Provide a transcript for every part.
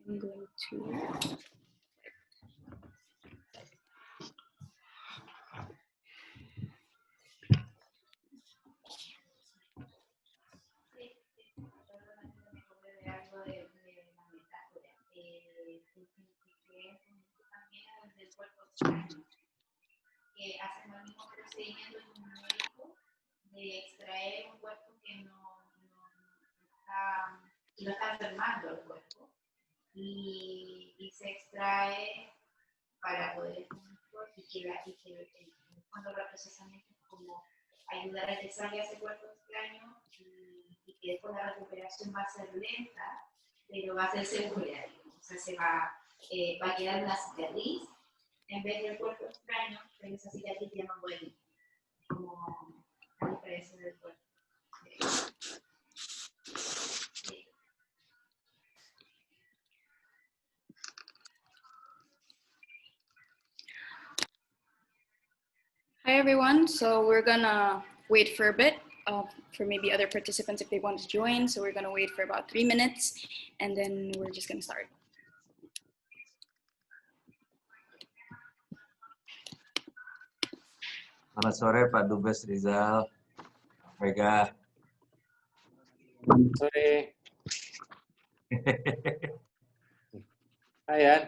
I'm going to... Que hacen el mismo procedimiento que un médico de extraer un cuerpo que no está enfermando el cuerpo y se extrae para poder y que cuando el procesamiento es como ayudar a que salga ese cuerpo extraño y que después la recuperación va a ser lenta, pero va a ser segura. O sea, va a quedar una cicatriz en vez del cuerpo extraño, pero esa cicatriz ya no vuelve, como a diferencia del cuerpo. Hi everyone, so we're gonna wait for a bit for maybe other participants if they want to join. So we're gonna wait for about 3 minutes and then we're just gonna start. Selamat sore Pak Dubes Rizal. Mega. Sore. Hi, Yan.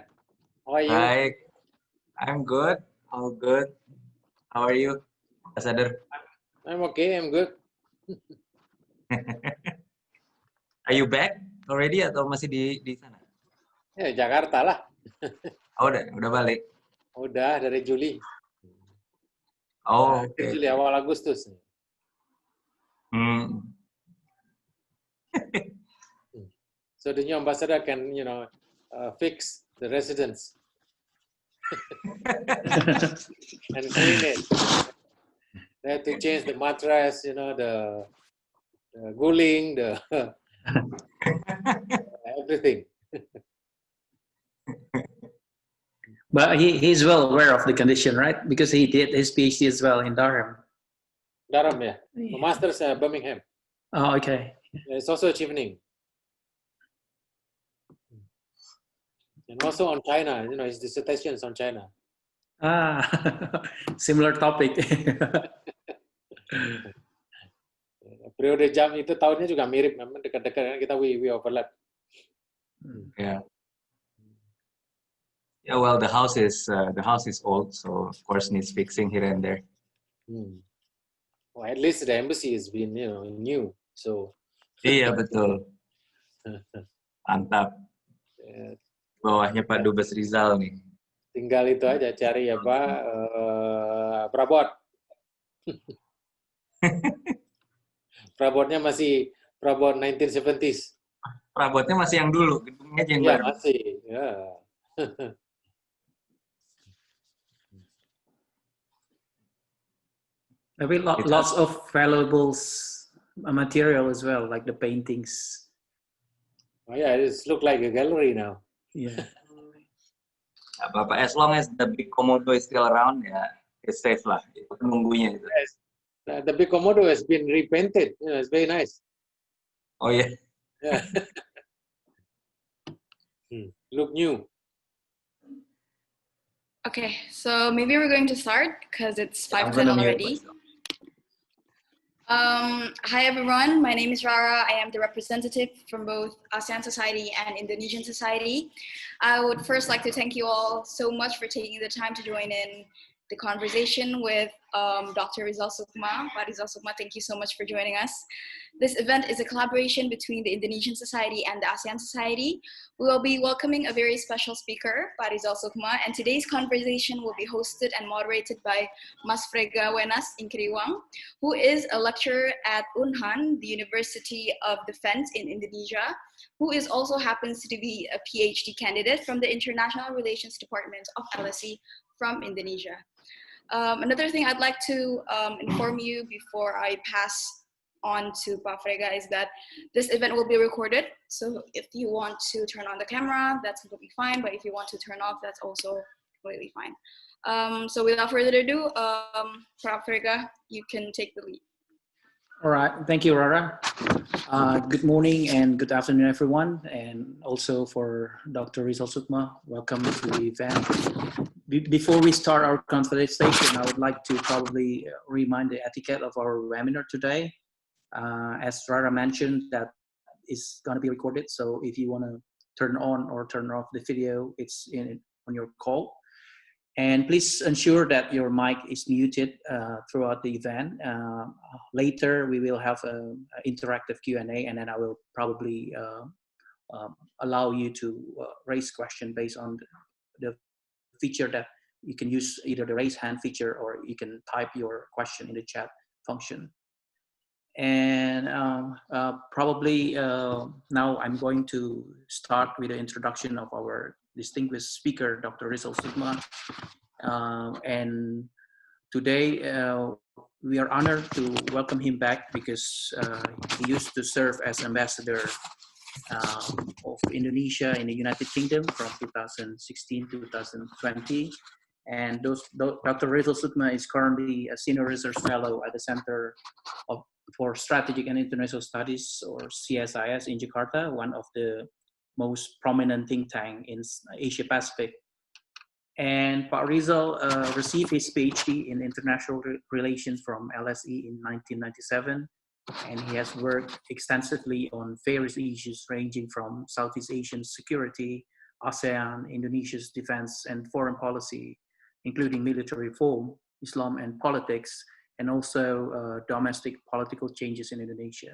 How are you? Baik. I'm good. All good. How are you, Ambassador? I'm okay. I'm good. Are you back already atau masih di sana? Ya, Jakarta lah. Oh, udah balik. Udah dari Juli. Oh, okay. Juli awal Agustus. So the new ambassador can, fix the residence and clean it. They have to change the mattress, the guling, the everything. But he's well aware of the condition, right? Because he did his PhD as well in Durham. Durham, yeah. The master's Birmingham. Oh, okay. It's also achieving. And also on China, his dissertation is on China. Ah, similar topic. Periode jam itu tahunnya juga mirip, memang dekat-dekat, kita we overlap. Yeah. Yeah, well, the house is old, so of course needs fixing here and there. Well, at least the embassy has been, new, so. Iya betul. Mantap. Bawahnya Pak Dubes Rizal nih. Tinggal itu aja cari perabot. Perabotnya masih perabot 1970s. Perabotnya masih yang dulu, gedungnya aja yang baru. Iya masih. Ya. Maybe lots of valuable material as well, like the paintings. Oh yeah, it's look like a gallery now. Yeah. Apa-apa, as long as the big Komodo is still around, ya it's safe lah. Nunggunya itu. Yes. The big Komodo has been repainted. It's very nice. Oh yeah. Yeah. Look new. Okay, so maybe we're going to start because it's 5:10 already. Hi everyone, my name is Rara. I am the representative from both ASEAN Society and Indonesian Society. I would first like to thank you all so much for taking the time to join in the conversation with Dr. Rizal Sukma. Pak Rizal Sukma, thank you so much for joining us. This event is a collaboration between the Indonesian Society and the ASEAN Society. We will be welcoming a very special speaker, Pak Rizal Sukma, and today's conversation will be hosted and moderated by Mas Frega Wenas Inkriwang, who is a lecturer at Unhan, the University of Defense in Indonesia, who also happens to be a PhD candidate from the International Relations Department of LSE from Indonesia. Another thing I'd like to inform you before I pass on to Pak Frega is that this event will be recorded. So if you want to turn on the camera, that's completely fine. But if you want to turn off, that's also completely fine. So without further ado, Pak Frega, you can take the lead. All right. Thank you, Rara. Good morning and good afternoon, everyone. And also for Dr. Rizal Sukma, welcome to the event. Before we start our conversation, I would like to probably remind the etiquette of our webinar today. As Rara mentioned, that is going to be recorded. So if you want to turn on or turn off the video, it's on your call. And please ensure that your mic is muted throughout the event. Later, we will have an interactive Q&A, and then I will probably allow you to raise question based on the feature that you can use, either the raise hand feature or you can type your question in the chat function. And probably now I'm going to start with the introduction of our distinguished speaker, Dr. Rizal Sukma. And today we are honored to welcome him back because he used to serve as ambassador of Indonesia in the United Kingdom from 2016 to 2020. And Dr. Rizal Sukma is currently a senior research fellow at the Center for Strategic and International Studies, or CSIS, in Jakarta, one of the most prominent think tank in Asia Pacific. And Pak Rizal received his PhD in International Relations from LSE in 1997, and he has worked extensively on various issues ranging from Southeast Asian security, ASEAN, Indonesia's defense and foreign policy, including military reform, Islam and politics, and also domestic political changes in Indonesia.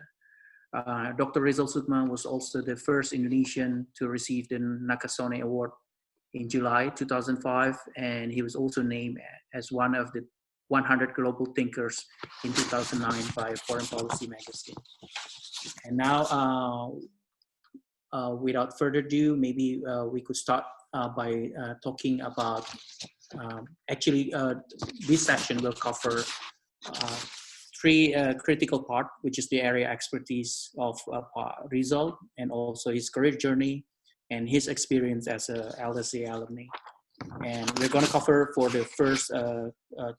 Dr. Rizal Sukma was also the first Indonesian to receive the Nakasone Award in July 2005, and he was also named as one of the 100 global thinkers in 2009 by Foreign Policy magazine. And now, without further ado, maybe we could start by talking about, actually, this session will cover three critical parts, which is the area expertise of Rizal and also his career journey and his experience as a LSE alumni. And we're going to cover for the first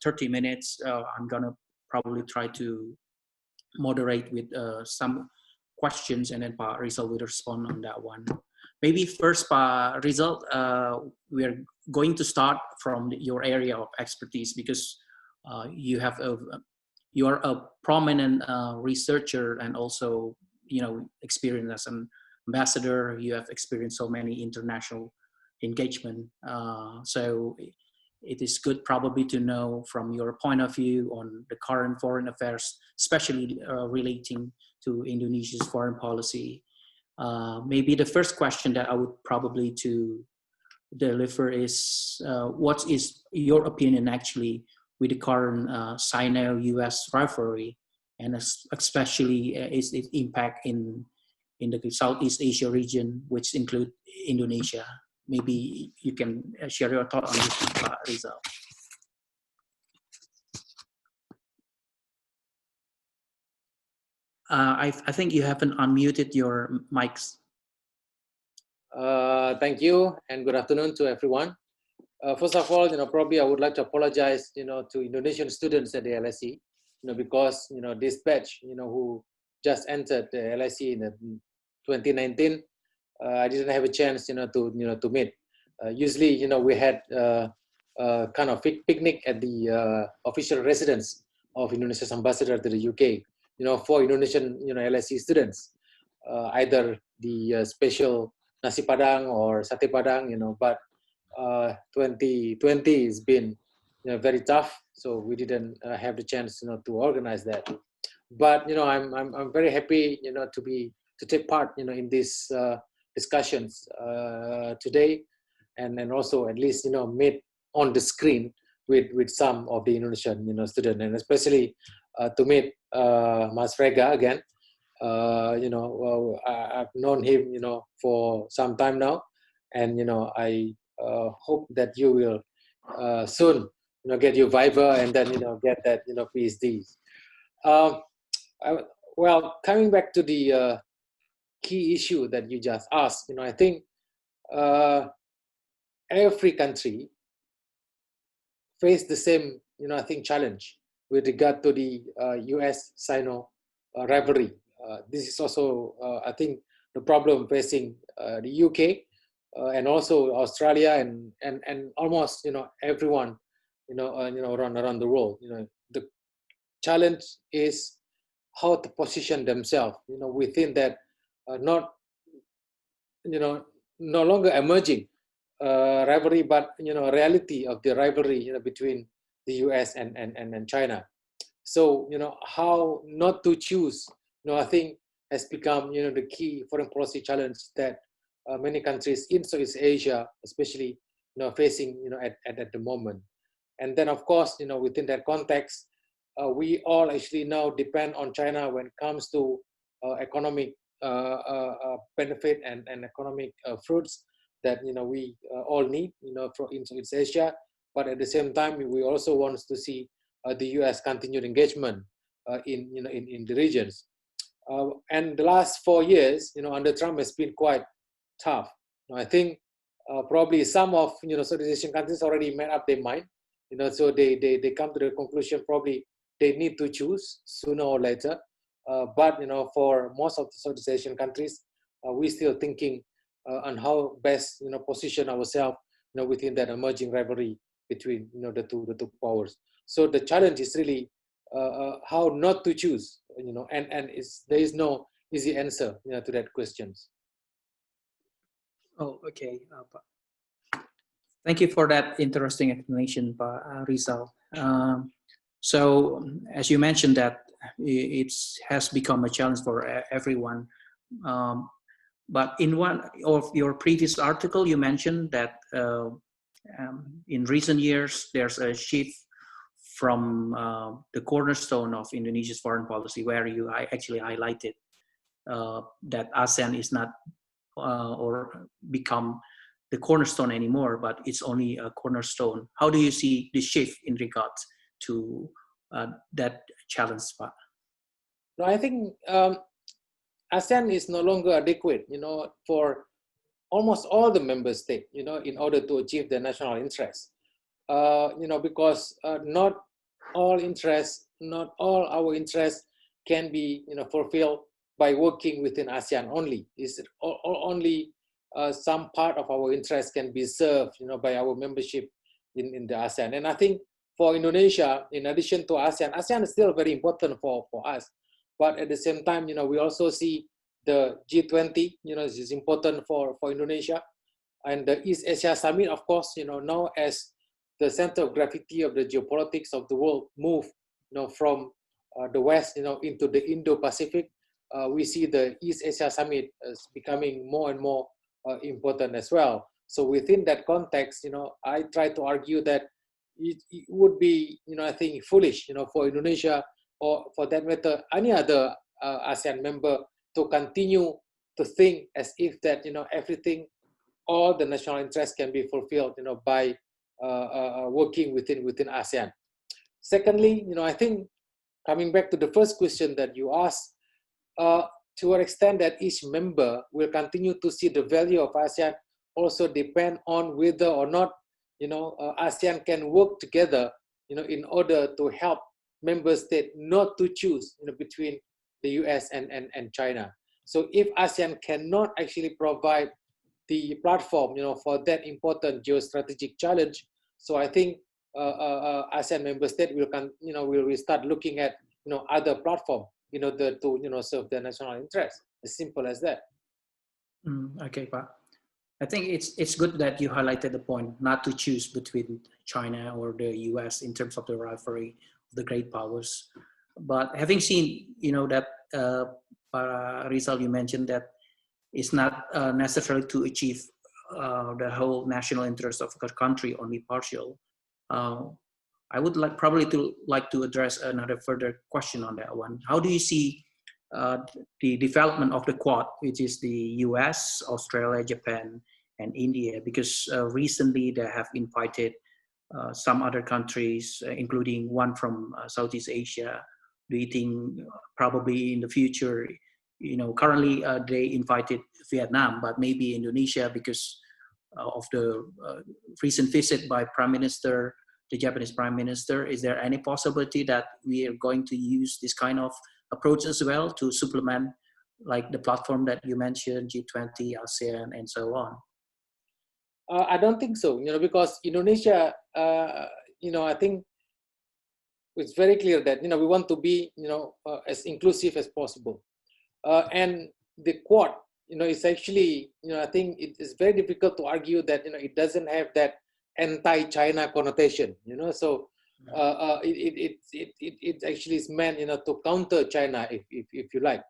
30 minutes. I'm going to probably try to moderate with some questions, and then Pa Rizal will respond on that one. Maybe first, Pa Rizal, we're going to start from your area of expertise because you are a prominent researcher and also, experience as an ambassador. You have experienced so many international engagement. So it is good probably to know from your point of view on the current foreign affairs, especially relating to Indonesia's foreign policy. Maybe the first question that I would probably to deliver is, what is your opinion actually with the current Sino-US rivalry, and especially its impact in the Southeast Asia region, which include Indonesia? Maybe you can share your thought on this, Rizal. I think you haven't unmuted your mics. Thank you, and good afternoon to everyone. First of all, probably I would like to apologize, to Indonesian students at the LSE, because, this batch, who just entered the LSE in 2019, I didn't have a chance, to meet. Usually, we had kind of picnic at the official residence of Indonesia's ambassador to the UK, for Indonesian, LSE students, either the special nasi padang or sate padang, but 2020 has been very tough, so we didn't have the chance to organize that. But I'm very happy to take part in these discussions today, and also at least meet on the screen with some of the Indonesian students, and especially to meet Mas Rega again. I've known him for some time now, and I hope that you will soon get your Viva and then get that PhD. Well, coming back to the key issue that you just asked, I think every country face the same I think challenge with regard to the US-Sino rivalry. This is also, I think, the problem facing the UK and also Australia and almost everyone around the world. The challenge is how to position themselves within that not no longer emerging rivalry, but reality of the rivalry between the US and China. So how not to choose I think has become the key foreign policy challenge that many countries in Southeast Asia especially facing at the moment. And then of course within that context we all actually now depend on China when it comes to economic benefit and economic fruits that we all need in Southeast Asia. But at the same time we also want to see the US continued engagement in the regions. And the last 4 years under Trump has been quite tough. I think probably some of Southeast Asian countries already made up their mind. So they come to the conclusion probably they need to choose sooner or later. But for most of the Southeast Asian countries, we're still thinking on how best position ourselves within that emerging rivalry between the two powers. So the challenge is really how not to choose, and there is no easy answer to that questions. Oh, okay. Thank you for that interesting explanation, Rizal. So, as you mentioned that it has become a challenge for everyone. But in one of your previous article, you mentioned that in recent years, there's a shift from the cornerstone of Indonesia's foreign policy, where you actually highlighted that ASEAN is not or become the cornerstone anymore, but it's only a cornerstone. How do you see the shift in regards to that challenge spot? No, I think ASEAN is no longer adequate, for almost all the member states, in order to achieve their national interests. Because not all interests, not all our interests can be, fulfilled by working within ASEAN only. Is only some part of our interests can be served, by our membership in the ASEAN. And I think for Indonesia, in addition to ASEAN is still very important for us. But at the same time, we also see the G20, is important for Indonesia. And the East Asia Summit, of course, now as the center of gravity of the geopolitics of the world move, from the West, into the Indo-Pacific, we see the East Asia Summit as becoming more and more important as well. So within that context, I try to argue that it would be, I think, foolish, for Indonesia or for that matter, any other ASEAN member to continue to think as if that, everything, all the national interests can be fulfilled, by working within ASEAN. Secondly, I think coming back to the first question that you asked, to an extent that each member will continue to see the value of ASEAN also depend on whether or not, ASEAN can work together, in order to help member states not to choose, between the US and China. So if ASEAN cannot actually provide the platform, for that important geostrategic challenge, so I think ASEAN member state will start looking at other platform in order to serve their national interest. As simple as that. Okay, Pak. I think it's good that you highlighted the point not to choose between China or the US in terms of the rivalry of the great powers. But having seen that Rizal, you mentioned that it's not necessary to achieve the whole national interest of a country, only partial. I would like to address another further question on that one. How do you see the development of the Quad, which is the US, Australia, Japan, and India? Because recently they have invited some other countries, including one from Southeast Asia. Do you think probably in the future, currently they invited Vietnam, but maybe Indonesia because of the recent visit by the Japanese Prime Minister? Is there any possibility that we are going to use this kind of approach as well to supplement like the platform that you mentioned, G20, ASEAN, and so on? I don't think so, because Indonesia, I think it's very clear that, we want to be, as inclusive as possible. And the Quad, is actually, I think it is very difficult to argue that, it doesn't have that anti-China connotation, so it actually is meant, to counter China, if you like.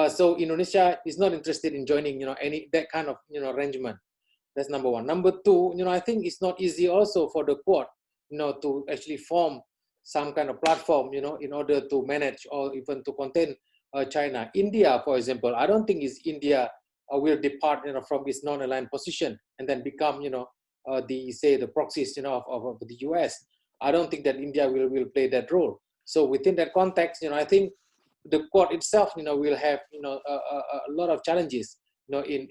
So Indonesia is not interested in joining, any that kind of, arrangement. That's number one. Number two, I think it's not easy also for the Quad, to actually form some kind of platform, in order to manage or even to contain China. India, for example, I don't think India will depart, from its non-aligned position and then become, the proxies, of the US. I don't think that India will play that role. So within that context, I think the Quad itself, will have, a lot of challenges, in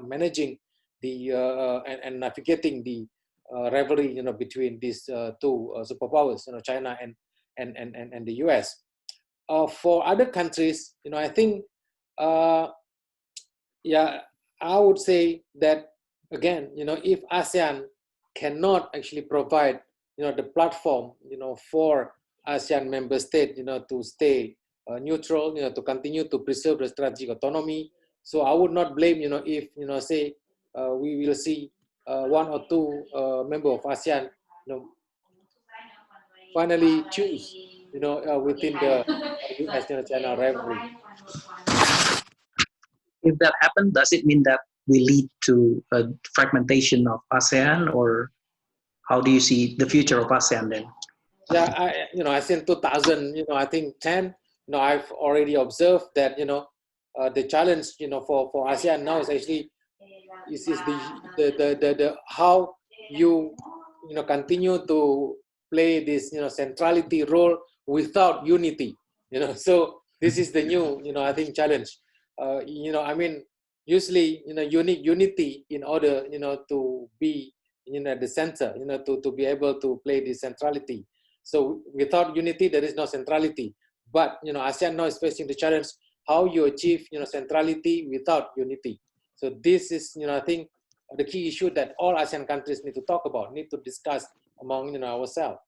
managing the and navigating the rivalry, between these two superpowers, China and the US. For other countries, I think, yeah, I would say that again, if ASEAN cannot actually provide, the platform, for ASEAN member state, to stay neutral, to continue to preserve the strategic autonomy. So I would not blame, if, say, we will see one or two member of ASEAN, finally choose, within the US-China rivalry. If that happens, does it mean that we lead to a fragmentation of ASEAN, or how do you see the future of ASEAN then? Yeah, I think 2000, I think 10, I've already observed that, the challenge, for ASEAN now is actually is the how you, continue to play this, centrality role without unity, so this is the new, I think challenge. I mean, usually, you need unity in order, to be, at the center, to be able to play this centrality. So without unity, there is no centrality. But, ASEAN now is facing the challenge how you achieve, centrality without unity. So this is, I think, the key issue that all ASEAN countries need to talk about, need to discuss among, ourselves.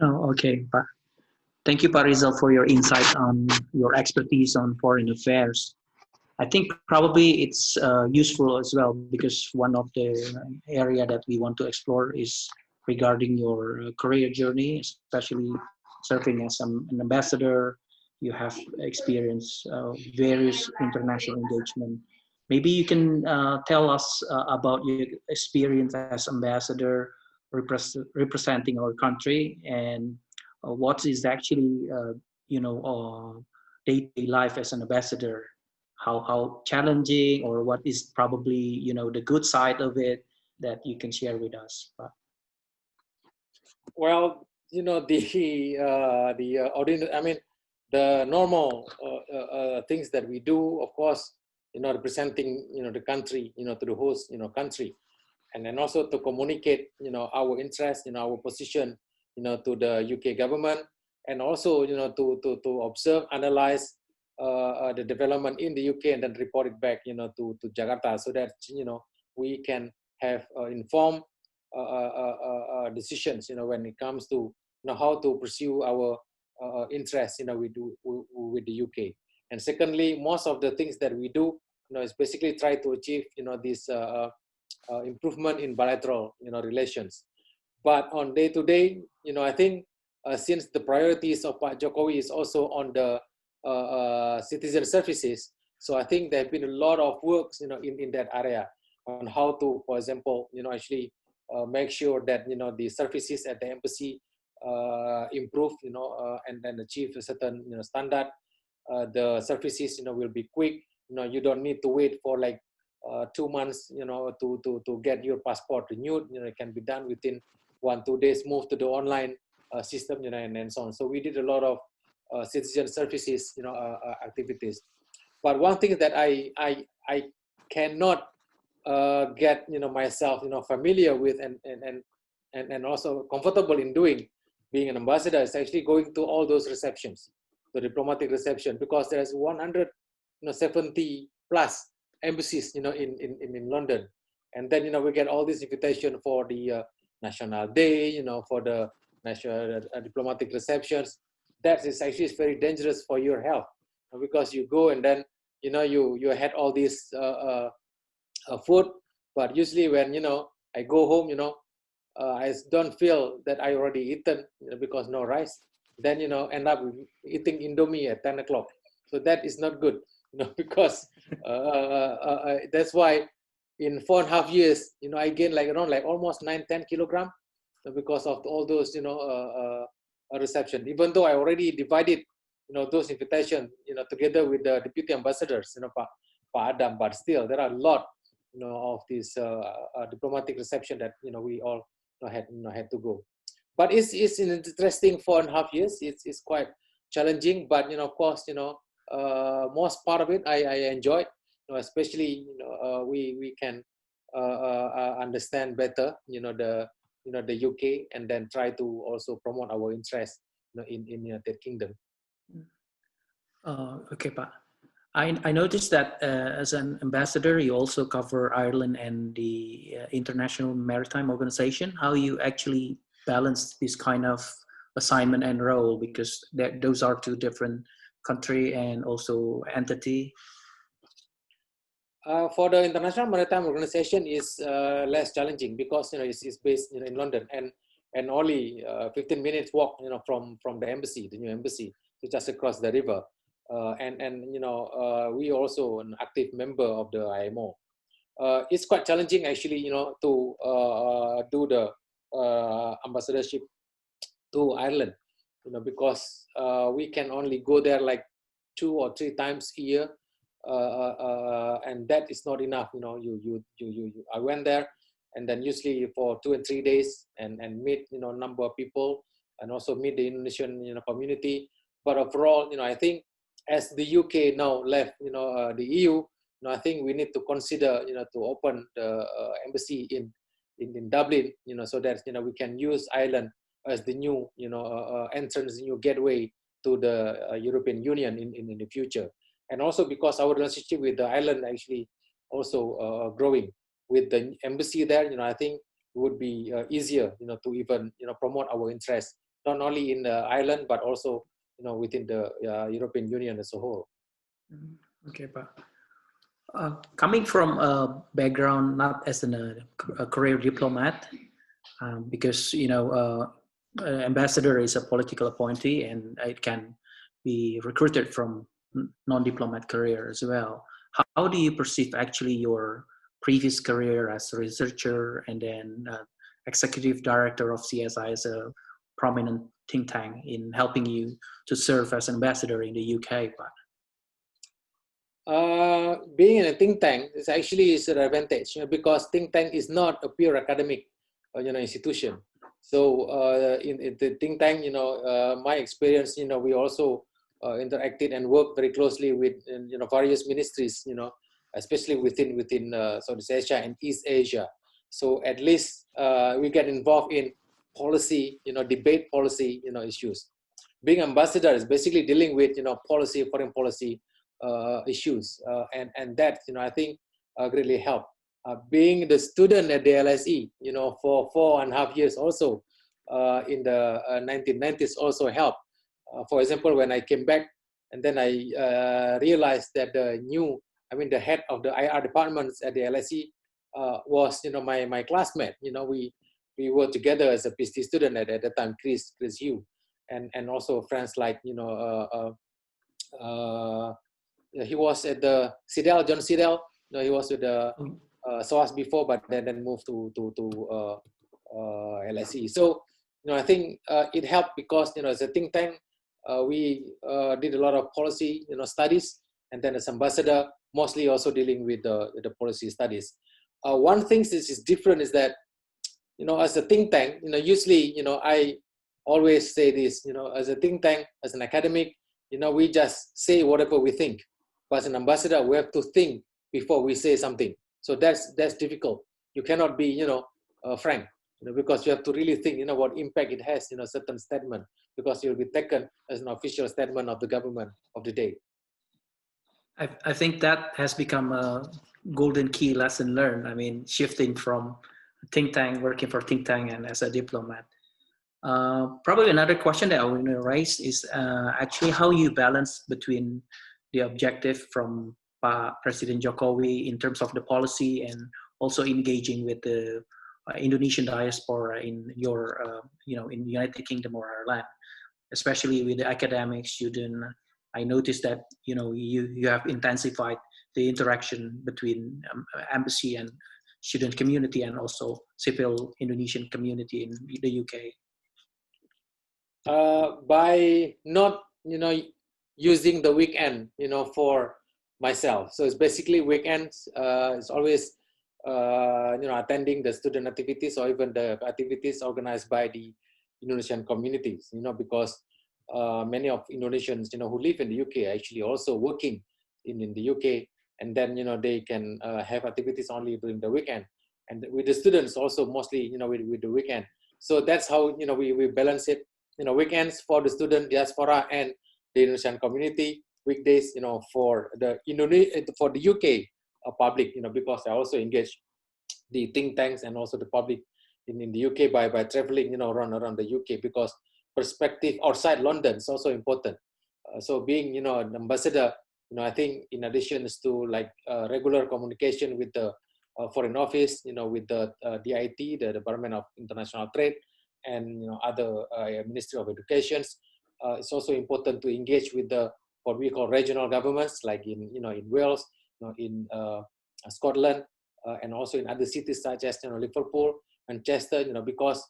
Oh, okay. Thank you, Rizal, for your insight on your expertise on foreign affairs. I think probably it's useful as well, because one of the area that we want to explore is regarding your career journey, especially serving as an ambassador. You have experienced various international engagement. Maybe you can tell us about your experience as ambassador representing our country, and what is actually day-to-day life as an ambassador. How challenging, or what is probably the good side of it that you can share with us? Well, ordinary, I mean, the normal things that we do, of course, representing the country, to the host country, and then also to communicate our interest, our position, to the UK government, and also to observe, analyze the development in the UK, and then report it back to Jakarta, so that we can have informed decisions when it comes to how to pursue our interests with the UK. And secondly, most of the things that we do is basically try to achieve this improvement in bilateral relations. But on day to day, I think since the priorities of Pak Jokowi is also on the citizen services, so I think there have been a lot of works in that area on how to, for example, actually make sure that the services at the embassy improve, and then achieve a certain standard. The services will be quick. You don't need to wait for like 2 months, to get your passport renewed. It can be done within 1-2 days. Move to the online system, and so on. So we did a lot of citizen services, activities. But one thing that I cannot get myself familiar with and also comfortable in doing being an ambassador is actually going to all those receptions, the diplomatic reception, because there's 170 plus embassies, in London. And then, we get all this invitation for the National Day, for the national diplomatic receptions. That is actually very dangerous for your health, because you go and then, you had all this food, but usually when, I go home, I don't feel that I already eaten, because no rice. Then, end up eating Indomie at 10 o'clock. So that is not good, because that's why in 4.5 years, I gained around almost 9-10 kilogram because of all those, reception. Even though I already divided, those invitations, together with the deputy ambassadors, Pa Adam, but still there are a lot, of these diplomatic reception that, we all had to go. But it's an interesting 4.5 years. It's quite challenging, but of course, most part of it I enjoyed, especially we can understand better, the UK, and then try to also promote our interest, in United Kingdom. Okay, Pak. I noticed that as an ambassador, you also cover Ireland and the International Maritime Organization. How you actually balance this kind of assignment and role, because those are two different country and also entity. For the International Maritime Organization is less challenging, because it's based in London, and only 15 minutes walk from the embassy, the new embassy, just across the river. We also an active member of the IMO. It's quite challenging actually, to do the ambassadorship to Ireland, because we can only go there like 2 or 3 times a year, and that is not enough. I went there, and then usually for 2 and 3 days, and meet a number of people, and also meet the Indonesian community. But overall, I think as the UK now left, the EU, I think we need to consider, to open the embassy in Dublin, so that we can use Ireland as the new, entrance, new gateway to the European Union in the future. And also because our relationship with the Ireland actually also growing with the embassy there, I think it would be easier, to even promote our interests not only in Ireland but also within the European Union as a whole. Okay, Pak. Coming from a background not as a career diplomat, because ambassador is a political appointee and it can be recruited from non-diplomat career as well. How do you perceive actually your previous career as a researcher and then executive director of CSI as a prominent think tank in helping you to serve as ambassador in the UK? Being in a think tank is actually an advantage, because think tank is not a pure academic institution. So in the think tank, my experience, we also interacted and worked very closely with various ministries, especially within Southeast Asia and East Asia. So at least we get involved in policy, debate policy, issues. Being ambassador is basically dealing with policy, foreign policy issues, and that I think greatly helped. Being the student at the LSE, for 4.5 years also in the 1990s also helped. For example, when I came back, and then I realized that the head of the IR departments at the LSE was my classmate. We were together as a PhD student at the time, Chris Hugh, and also friends like he was at the John Siddell. He was with the SOAS before, but then moved to LSE. So I think it helped because as a think tank, we did a lot of policy studies, and then as ambassador, mostly also dealing with the policy studies. One thing is different is that as a think tank, usually I always say this, as a think tank, as an academic, we just say whatever we think. But as an ambassador, we have to think before we say something. So that's difficult. You cannot be frank. because you have to really think, what impact it has, certain statement, because it will be taken as an official statement of the government of the day. I think that has become a golden key lesson learned. I mean, shifting from think tank, working for think tank, and as a diplomat. Probably another question that I want to raise is actually how you balance between the objective from President Jokowi in terms of the policy and also engaging with the Indonesian diaspora in your, in the United Kingdom or Ireland, especially with the academic student. I noticed that you have intensified the interaction between embassy and student community and also civil Indonesian community in the UK. By not using the weekend for myself. So it's basically weekends. It's always attending the student activities or even the activities organized by the Indonesian communities. Because many of Indonesians who live in the UK are actually also working in the UK, and then they can have activities only during the weekend, and with the students also mostly with the weekend. So that's how we balance it. Weekends for the student diaspora and the Indonesian community, weekdays for the UK public, because I also engage the think tanks and also the public in the UK by traveling around the UK, because perspective outside London is also important. So being an ambassador, I think in addition to like regular communication with the foreign office, with the DIT, the Department of International Trade, and other Ministry of Education, it's also important to engage with the what we call regional governments, like in Wales, in Scotland, and also in other cities such as Liverpool, Manchester, because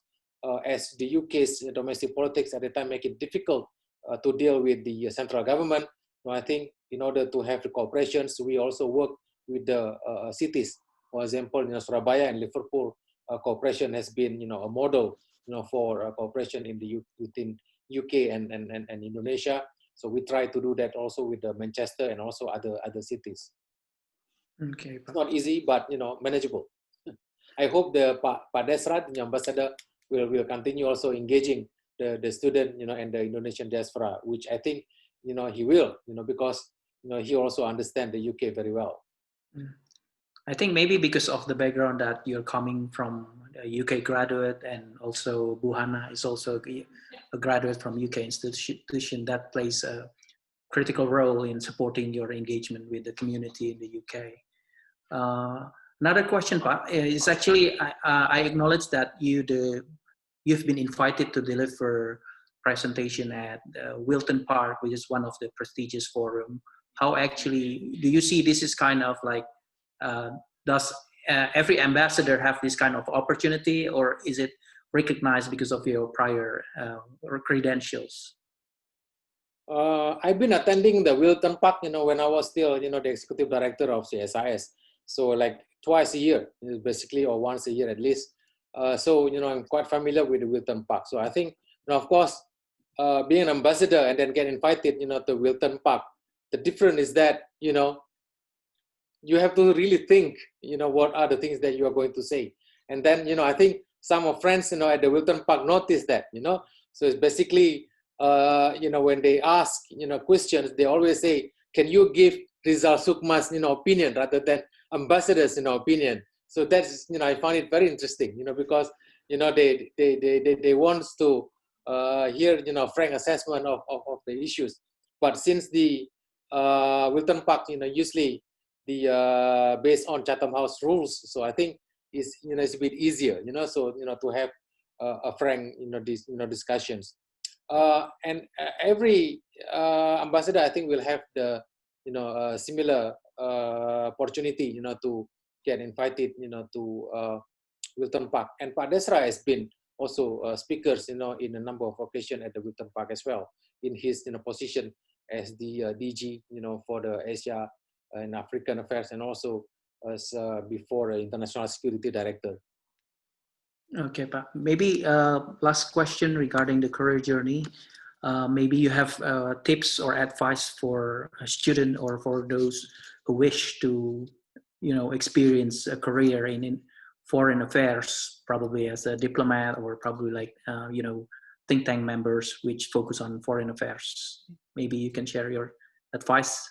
as the UK's domestic politics at the time make it difficult to deal with the central government. I think in order to have the cooperations, we also work with the cities. For example, Surabaya and Liverpool cooperation has been a model for cooperation within UK and Indonesia. So we try to do that also with Manchester and also other cities. Okay, it's not easy, but manageable. I hope the Pak Desrat, the ambassador, will continue also engaging the student, and the Indonesian diaspora, which I think he will, because he also understands the UK very well. I think maybe because of the background that you're coming from a UK graduate, and also Buhana is also a graduate from UK institution, that plays a critical role in supporting your engagement with the community in the UK. Another question, Pak, is actually I acknowledge that you've been invited to deliver presentation at Wilton Park, which is one of the prestigious forum. How actually do you see this is kind of like does every ambassador have this kind of opportunity, or is it recognized because of your prior credentials? I've been attending the Wilton Park, when I was still, the executive director of CSIS. So like twice a year, basically, or once a year at least. So, I'm quite familiar with the Wilton Park. So I think, of course, being an ambassador and then get invited, to Wilton Park, the difference is that, you have to really think, what are the things that you are going to say. And then, I think some of friends, at the Wilton Park noticed that, so it's basically, when they ask, questions, they always say, can you give Rizal Sukma's, opinion rather than ambassador's, opinion. So that's, I found it very interesting, because, they want to hear, frank assessment of the issues. But since the Wilton Park, usually the based on Chatham House rules, so I think it's it's a bit easier, so to have a frank these discussions. And every ambassador, I think, will have the similar opportunity to get invited to Wilton Park. And Pak Desra has been also speakers in a number of occasions at the Wilton Park as well, in his position as the DG for the Asia and African affairs, and also as before international security director. Okay, Pak. Maybe last question regarding the career journey. Maybe you have tips or advice for a student or for those who wish to, experience a career in foreign affairs, probably as a diplomat, or probably like think tank members which focus on foreign affairs. Maybe you can share your advice.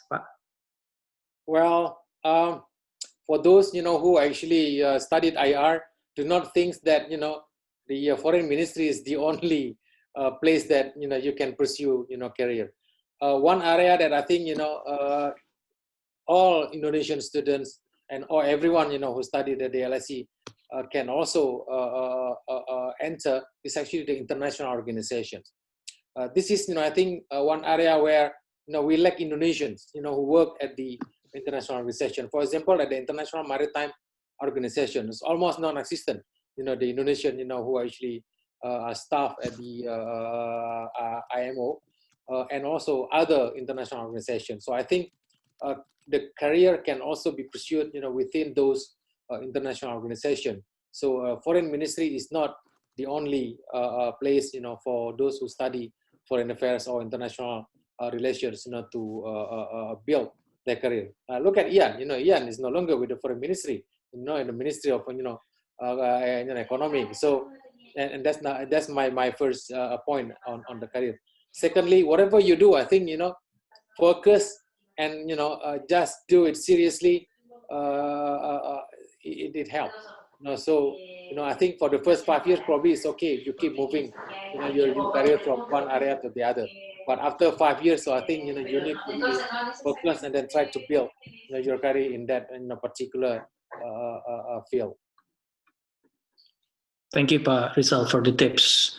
Well, for those who actually studied IR, do not think that the foreign ministry is the only place that you can pursue career. One area that I think all Indonesian students or everyone who studied at the LSE can also enter is actually the international organizations. This is I think one area where we lack Indonesians who work at the international organization. For example, at the International Maritime Organization, it's almost non-existent. The Indonesian who actually are staff at the IMO and also other international organizations. So I think the career can also be pursued within those international organizations. So foreign ministry is not the only place for those who study foreign affairs or international relations to build their career. Look at Ian. Ian is no longer with the foreign ministry, in the Ministry of Economy. So and that's my first point on the career. Secondly, whatever you do, I think focus and just do it seriously. It helps. So I think for the first 5 years probably it's okay if you keep moving your career from one area to the other. But after 5 years, so I think you need to really focus and then try to build your career in that particular field. Thank you, Pak Rizal, for the tips.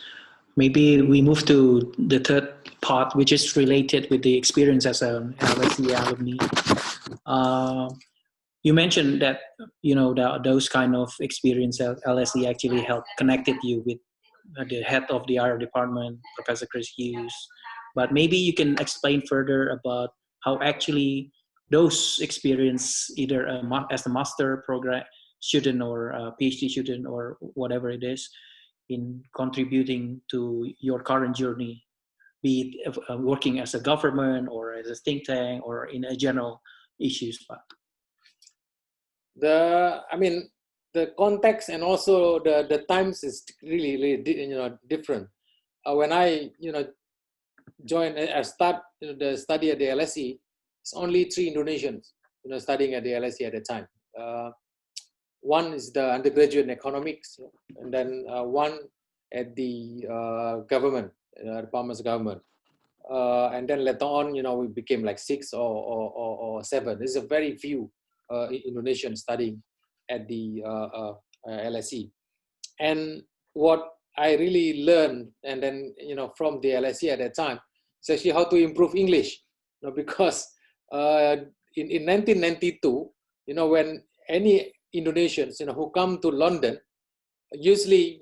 Maybe we move to the third part, which is related with the experience as an LSE alumni. You mentioned that those kind of experience at LSE actually helped connected you with the head of the IR department, Professor Chris Hughes. But maybe you can explain further about how actually those experience, either as a master program student or a PhD student or whatever it is, in contributing to your current journey, be it working as a government or as a think tank or in a general issues. The context and also the times is really different. When I joined, I start the study at the LSE, it's only 3 Indonesians studying at the LSE at the time. One is the undergraduate in economics, and then one at the government, Department of Government. And then later on, we became like 6 or 7. There's a very few Indonesians studying at the LSE. And what I really learned, and then from the LSE at that time, is actually how to improve English. Because in 1992, when any Indonesians who come to London, usually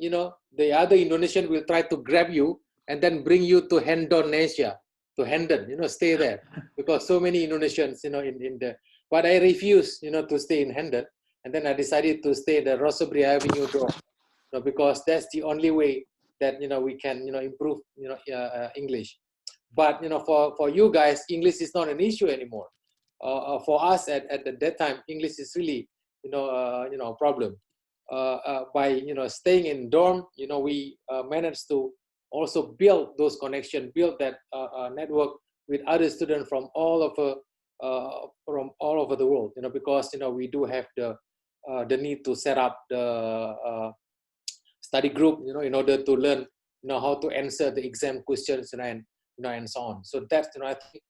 the other Indonesian will try to grab you and then bring you to Indonesia, to Hendon, stay there, because so many Indonesians in the. But I refused to stay in Hendon, and then I decided to stay the Rossabria Avenue door, because that's the only way that we can improve English. But for you guys, English is not an issue anymore. For us at that time, English is really a problem. By staying in dorm, we managed to also build those connections, build that network with other students from all over the world. Because we do have the need to set up the study group, in order to learn, how to answer the exam questions and so on. So that's I think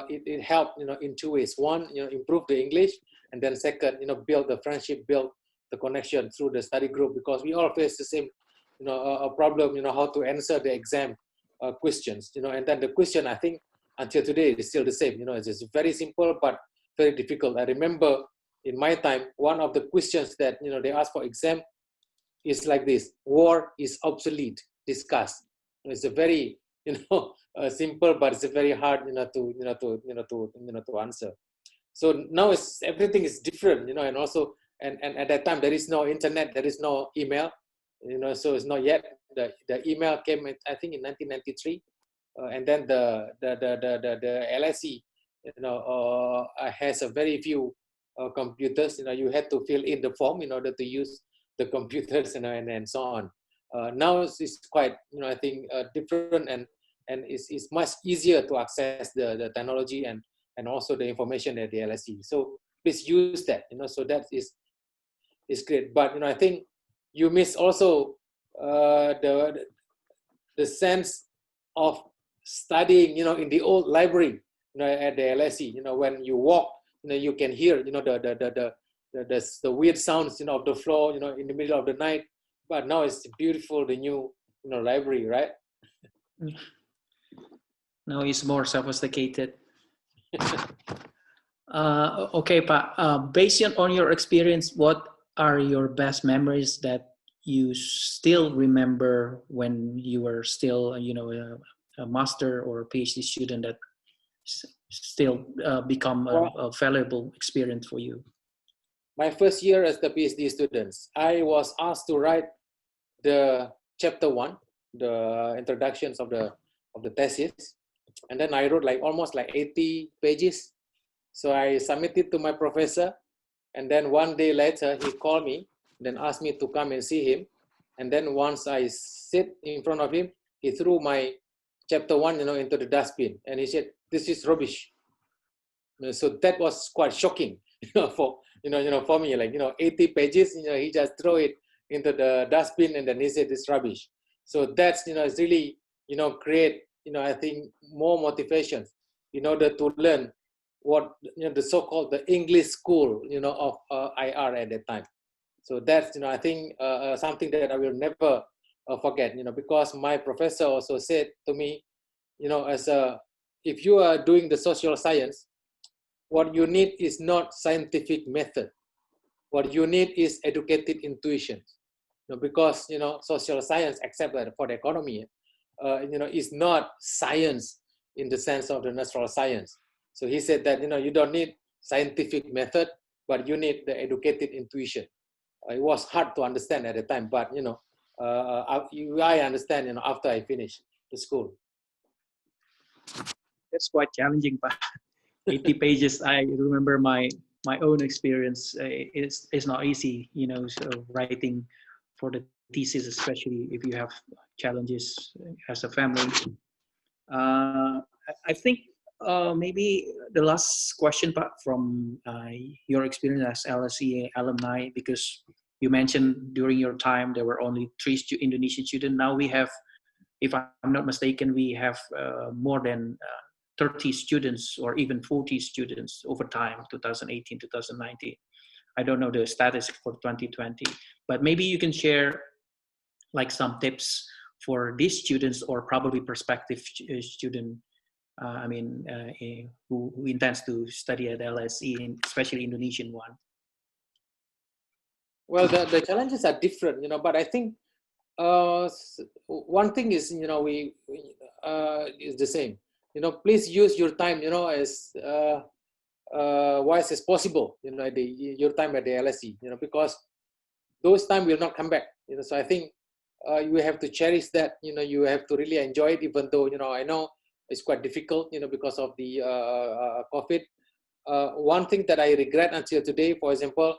it helped in 2 ways. One, improve the English, and then second, build the friendship, build the connection through the study group, because we all face the same a problem, how to answer the exam questions, and then the question, I think until today is still the same. It's just very simple but very difficult. I remember in my time, one of the questions that they ask for exam is like this: war is obsolete, discuss. It's a very simple, but it's a very hard to answer. So now everything is different, and also and at that time there is no internet, there is no email, so it's not yet. The email came I think in 1993, and then the LSE has a very few computers. You had to fill in the form in order to use the computers, and so on. Now it's quite, I think, different, and it's much easier to access the technology and also the information at the LSE. So please use that. So that is great. But I think you miss also the sense of studying, in the old library, at the LSE. When you walk, you can hear, the weird sounds, of the floor, in the middle of the night. But now it's beautiful, the new, library, right? Now it's more sophisticated. Okay, Pa. Based on your experience, what are your best memories that you still remember when you were still, a master or PhD student that still become a valuable experience for you? My first year as the PhD students, I was asked to write the chapter 1, the introductions of the thesis, and then I wrote almost 80 pages. So I submitted to my professor, and then one day later he called me, then asked me to come and see him. And then once I sit in front of him, he threw my chapter 1, into the dustbin, and he said, "This is rubbish." So that was quite shocking, for for me, 80 pages, he just throw it into the dustbin, and then he said it's rubbish. So that's, it's really, create, I think, more motivation in order to learn what, the so-called the English school, of IR at that time. So that's, I think, something that I will never forget, because my professor also said to me, if you are doing the social science, what you need is not scientific method. What you need is educated intuition. Because, social science, except for the economy, is not science in the sense of the natural science. So he said that, you don't need scientific method, but you need the educated intuition. It was hard to understand at the time, but, I understand, after I finished the school. That's quite challenging, but 80 pages. I remember my own experience. It's not easy, so writing for the thesis, especially if you have challenges as a family. I think maybe the last question, Pak, from your experience as LSE alumni, because you mentioned during your time there were only 3 Indonesian students. Now we have, if I'm not mistaken, we have more than 30 students or even 40 students over time, 2018, 2019. I don't know the status for 2020, but maybe you can share some tips for these students or probably prospective student, who intends to study at LSE, especially Indonesian one. Well, the challenges are different, but I think one thing is, we is the same. Please use your time, as wise as possible. Your time at the LSE, because those time will not come back. So I think you have to cherish that. You have to really enjoy it, even though I know it's quite difficult. Because of the COVID. One thing that I regret until today, for example,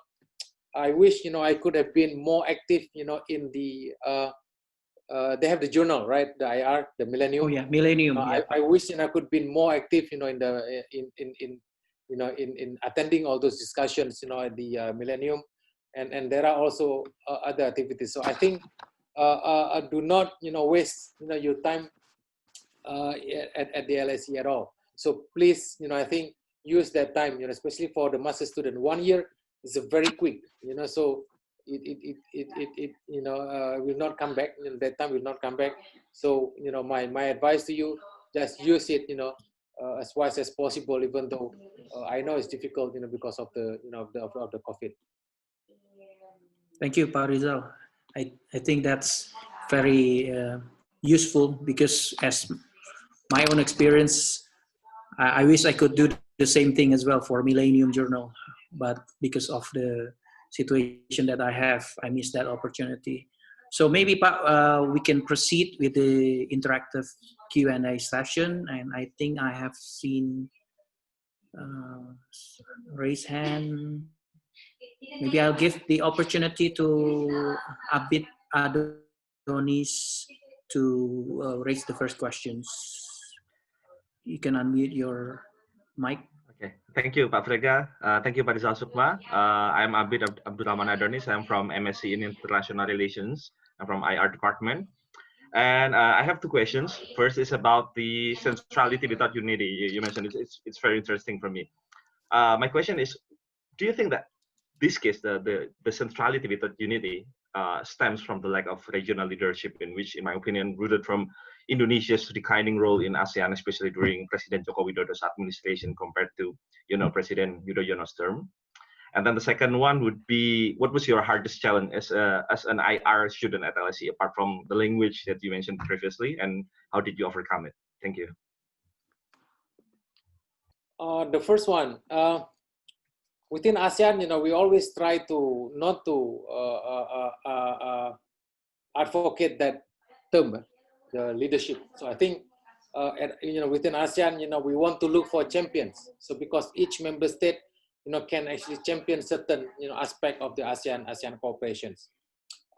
I wish I could have been more active. In the they have the journal, right? The IR, the Millennium. Oh yeah, Millennium. Yeah. I wish I could be more active, in attending all those discussions, at the Millennium, and there are also other activities. So I think do not waste your time at the LSE at all. So please, I think use that time, especially for the master student. 1 year is a very quick, so it will not come back. That time will not come back. So my advice to you, just use it as wise as possible, even though I know it's difficult because of the of the COVID. Thank you, Pak Rizal. I think that's very useful, because as my own experience, I wish I could do the same thing as well for Millennium Journal, but because of the situation that I have, I missed that opportunity. So maybe, Pak, we can proceed with the interactive Q&A session, and I think I have seen raise hand. Maybe I'll give the opportunity to Abid Adonis to raise the first questions. You can unmute your mic. Okay, thank you, Pak Frega. Thank you, Pak Rizal Sukma. I'm Abid Abdurrahman Adonis. I'm from MSc in International Relations. I'm from IR department. And I have two questions. First is about the centrality without unity. You mentioned it's very interesting for me. My question is, do you think that this case, the centrality without unity, stems from the lack of regional leadership, in which, in my opinion, rooted from Indonesia's declining role in ASEAN, especially during President Joko Widodo's administration compared to, President Yudhoyono's term? And then the second one would be, what was your hardest challenge as an IR student at LSE, apart from the language that you mentioned previously, and how did you overcome it? Thank you. The first one, within ASEAN, we always try to not to advocate that term, the leadership. So I think, within ASEAN, we want to look for champions. So because each member state, can actually champion certain, aspect of the ASEAN cooperations.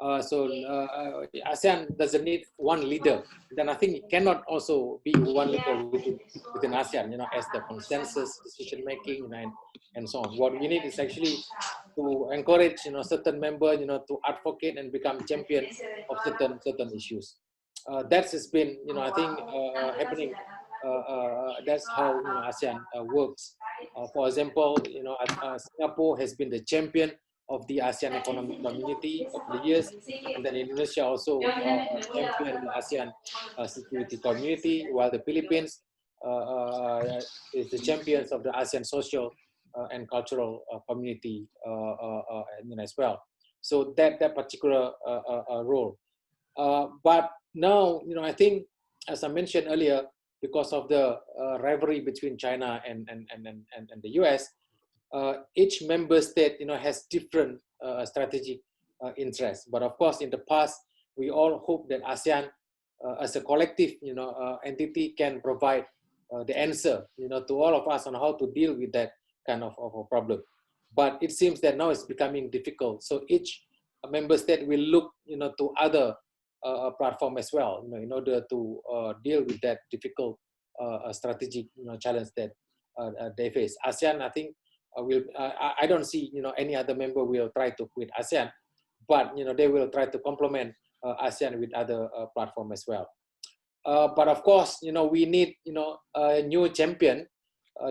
ASEAN doesn't need one leader. Then I think it cannot also be one leader within ASEAN, as the consensus decision making, and so on. What we need is actually to encourage, certain member, to advocate and become champion of certain issues. That has been, I think, happening. That's how ASEAN works. For example, Singapore has been the champion of the ASEAN Economic Community over the years, and then Indonesia also championed the ASEAN Security Community, while the Philippines is the champions of the ASEAN Social and Cultural Community as well. So that particular role. But now, I think, as I mentioned earlier, because of the rivalry between China and the US, each member state, has different strategic interests. But of course, in the past, we all hope that ASEAN, as a collective, entity, can provide the answer, to all of us on how to deal with that kind of a problem. But it seems that now it's becoming difficult. So each member state will look, to other platform as well, in order to deal with that difficult strategic, challenge that they face. ASEAN, I think, I don't see, any other member will try to quit ASEAN, but they will try to complement ASEAN with other platform as well. But of course, we need, a new champion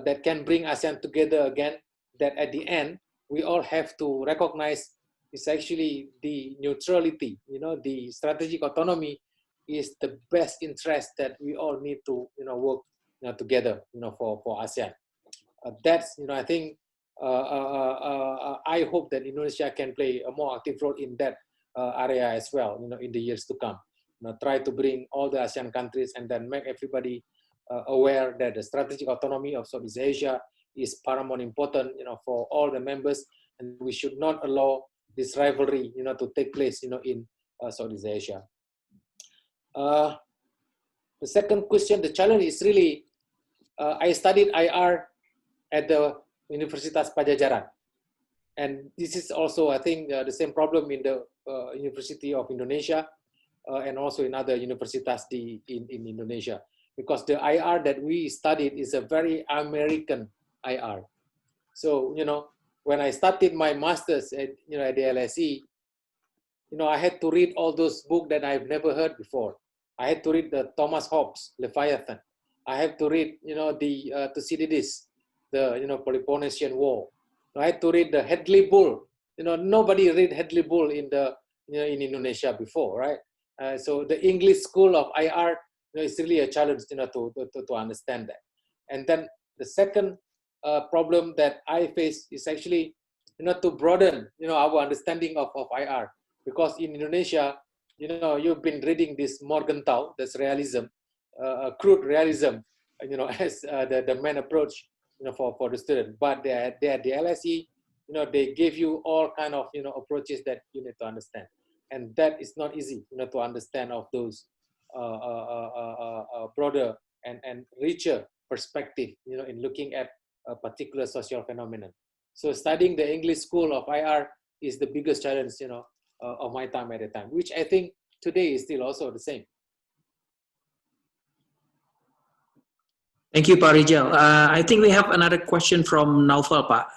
that can bring ASEAN together again. That at the end, we all have to recognize is actually the neutrality, the strategic autonomy is the best interest that we all need to, work together, for ASEAN. That's, I think, I hope that Indonesia can play a more active role in that area as well, in the years to come. Try to bring all the ASEAN countries and then make everybody aware that the strategic autonomy of Southeast Asia is paramount important, for all the members, and we should not allow this rivalry, to take place, in Southeast Asia. The second question, the challenge is really, I studied IR at the Universitas Pajajaran, and this is also, I think, the same problem in the University of Indonesia and also in other universities in Indonesia, because the IR that we studied is a very American IR. So, when I started my master's at, at the LSE, I had to read all those books that I've never heard before. I had to read the Thomas Hobbes, Leviathan. I have to read, the Thucydides, the, Peloponnesian War. I had to read the Hedley Bull. Nobody read Hedley Bull in the, in Indonesia before, right? So the English school of IR, is really a challenge, to understand that. And then the second problem that I face is actually, to broaden, our understanding of IR, because in Indonesia, you've been reading this Morgenthau, this realism, crude realism, as the main approach, for the student. But they at the LSE, they give you all kind of, approaches that you need to understand, and that is not easy, to understand of those broader and richer perspective, in looking at a particular social phenomenon. So studying the English school of IR is the biggest challenge, of my time at the time, which I think today is still also the same. Thank you, Pak Rizal. I think we have another question from Naufal, Pak.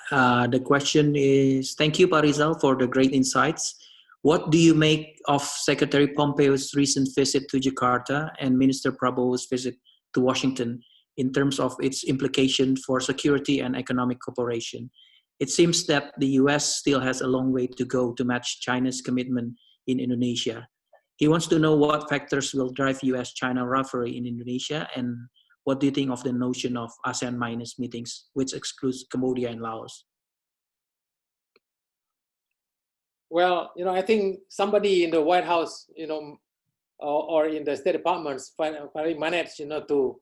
The question is, thank you, Pak Rizal, for the great insights. What do you make of Secretary Pompeo's recent visit to Jakarta and Minister Prabowo's visit to Washington in terms of its implication for security and economic cooperation? It seems that the US still has a long way to go to match China's commitment in Indonesia. He wants to know what factors will drive US-China rivalry in Indonesia, and what do you think of the notion of ASEAN minus meetings, which excludes Cambodia and Laos? Well, I think somebody in the White House, or in the State Departments finally managed, to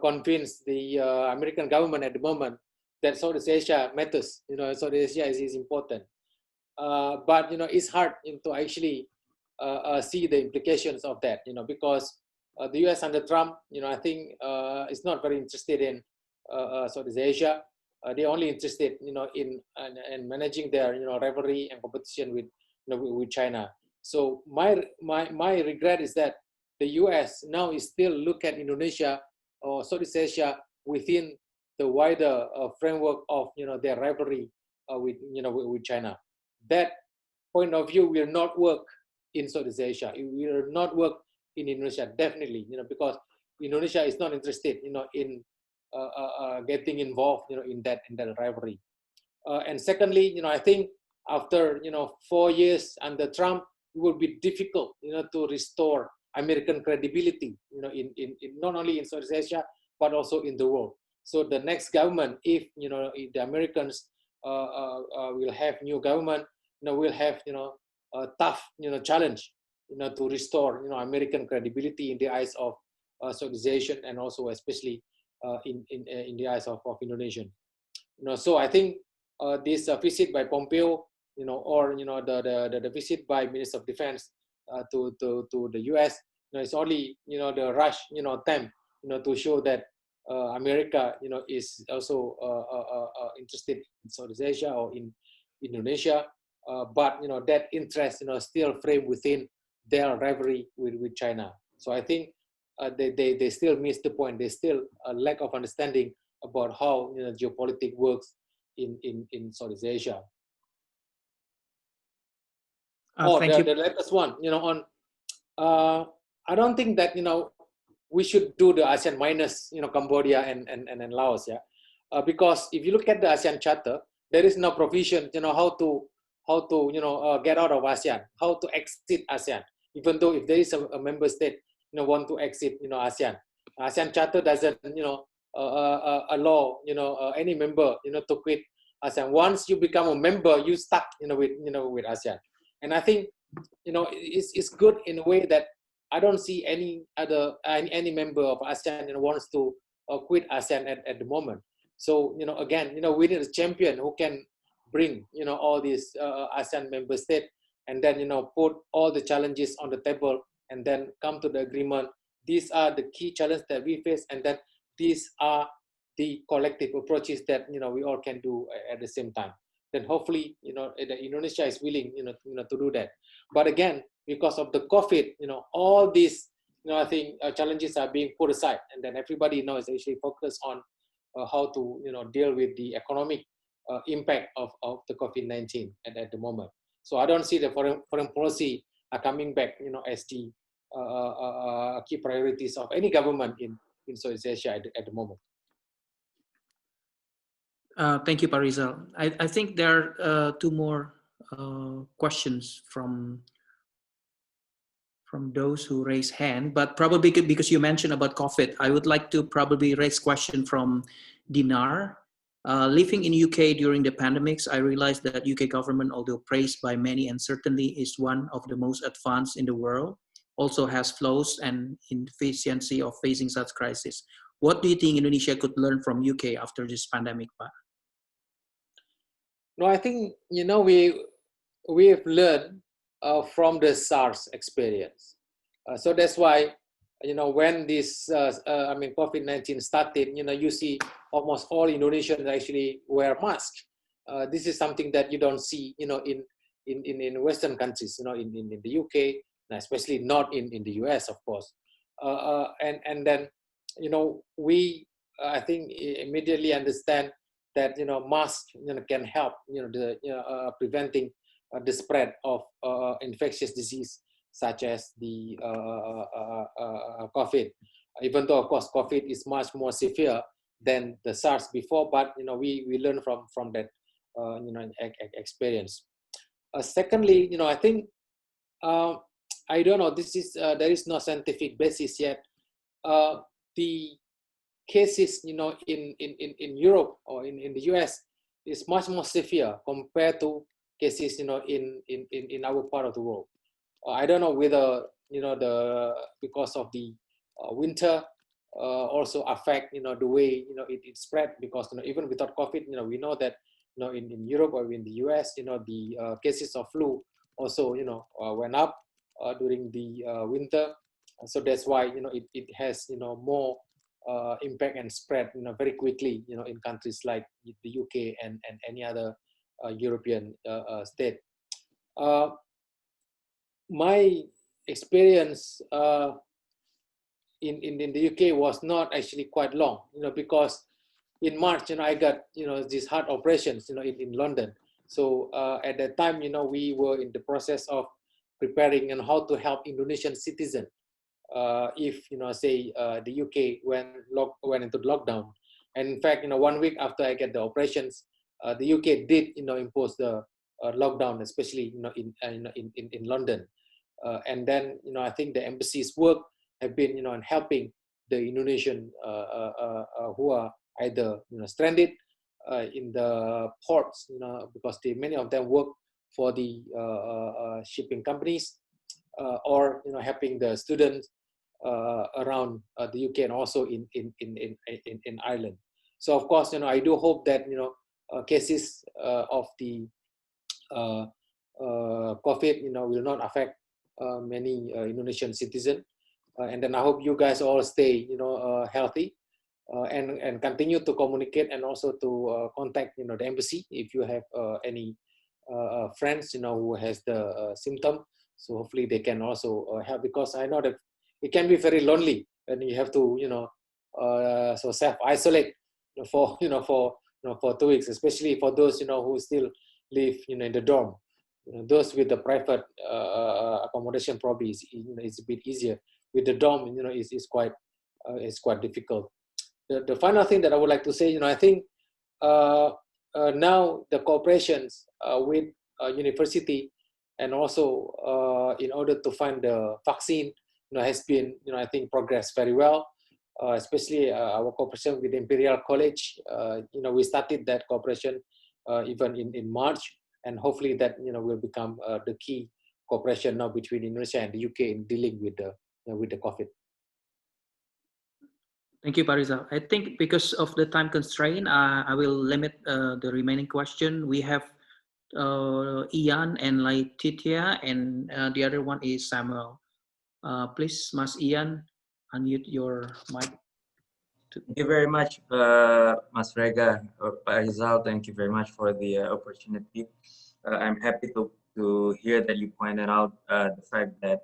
convince the American government at the moment that Southeast Asia matters. Southeast Asia is important. But it's hard to actually see the implications of that. Because the U.S. under Trump, I think is not very interested in Southeast Asia. They're only interested, in managing their, rivalry and competition with China. So my regret is that the U.S. now is still look at Indonesia or Southeast Asia within the wider framework of their rivalry with China. That point of view will not work in Southeast Asia. It will not work in Indonesia, definitely. Because Indonesia is not interested in getting involved in that rivalry. And secondly, I think after 4 years under Trump, it will be difficult to restore American credibility in not only in Southeast Asia but also in the world. So the next government, if if the Americans will have new government, will have a tough challenge to restore American credibility in the eyes of Southeast Asian, and also especially in the eyes of Indonesian. So I think this visit by Pompeo, or the visit by Minister of Defense to the U.S., it's only the rush attempt to show that America is also interested in Southeast Asia or in Indonesia, but that interest still framed within their rivalry with China. So I think they still miss the point. There's still a lack of understanding about how geopolitics works in Southeast Asia. Thank you. The latest one, on I don't think that we should do the ASEAN minus Cambodia and Laos, because if you look at the ASEAN Charter, there is no provision how to get out of ASEAN, how to exit ASEAN. Even though if there is a member state want to exit ASEAN Charter doesn't allow any member to quit ASEAN. Once you become a member, you stuck with ASEAN. And I think it's good in a way that I don't see any any member of ASEAN wants to quit ASEAN at the moment. So again we need a champion who can bring all these ASEAN member states, and then put all the challenges on the table, and then come to the agreement. These are the key challenges that we face, and then these are the collective approaches that we all can do at the same time. Then hopefully Indonesia is willing to do that. But again, because of the COVID, all these I think challenges are being put aside, and then everybody is actually focused on how to deal with the economic impact of the COVID-19 at the moment. So I don't see the foreign policy coming back as the key priorities of any government in Southeast Asia at the moment. Thank you, Pak Rizal. I think there are two more questions from those who raise hand, but probably because you mentioned about COVID, I would like to probably raise question from Dinar. Living in UK during the pandemics, I realized that UK government, although praised by many and certainly is one of the most advanced in the world, also has flaws and inefficiency of facing such crisis. What do you think Indonesia could learn from UK after this pandemic, Pak? No, I think we have learned from the SARS experience. So that's why when this COVID-19 started, you see almost all Indonesians actually wear masks. This is something that you don't see, in Western countries, in the UK, especially not in the US, of course. And then, we I think immediately understand that masks can help preventing the spread of infectious disease such as the COVID. Even though of course COVID is much more severe than the SARS before, but we learn from that experience. Secondly, I think I don't know. This is there is no scientific basis yet. The cases, in Europe or in the US is much more severe compared to cases, in our part of the world. I don't know whether because of the winter also affect the way it spread, because even without COVID, we know that in Europe or in the US, the cases of flu also went up during the winter. So that's why it has more impact and spread very quickly in countries like the UK and any other European state. My experience in the UK was not actually quite long, because in March, I got these heart operations, in London. So at that time, we were in the process of preparing on how to help Indonesian citizens if say the UK went into lockdown. And in fact, 1 week after I get the operations, the UK did impose the lockdown, especially in London. And then I think the embassy's work have been in helping the Indonesian who are either stranded in the ports, because many of them work for the shipping companies, or helping the students around the UK and also in Ireland. So of course, I do hope that cases of the COVID will not affect many Indonesian citizens, and then I hope you guys all stay healthy, and continue to communicate, and also to contact the embassy if you have any friends who has the symptom. So hopefully they can also help, because I know that it can be very lonely and you have to so self-isolate for 2 weeks, especially for those who still live in the dorm. Those with the private accommodation probably is a bit easier. With the dorm, is quite difficult. The final thing that I would like to say, I think now the cooperations with university, and also in order to find the vaccine, has been I think progressed very well. Especially our cooperation with Imperial College, we started that cooperation even in March, and hopefully that will become the key cooperation now between Indonesia and the UK in dealing with the COVID. Thank you, Pak Rizal. I think because of the time constraint, I will limit the remaining question. We have Ian and Laetitia, and the other one is Samuel. Please, Mas Ian, unmute your mic. Thank you very much, Mas Rega or Pak Rizal. Thank you very much for the opportunity. I'm happy to hear that you pointed out the fact that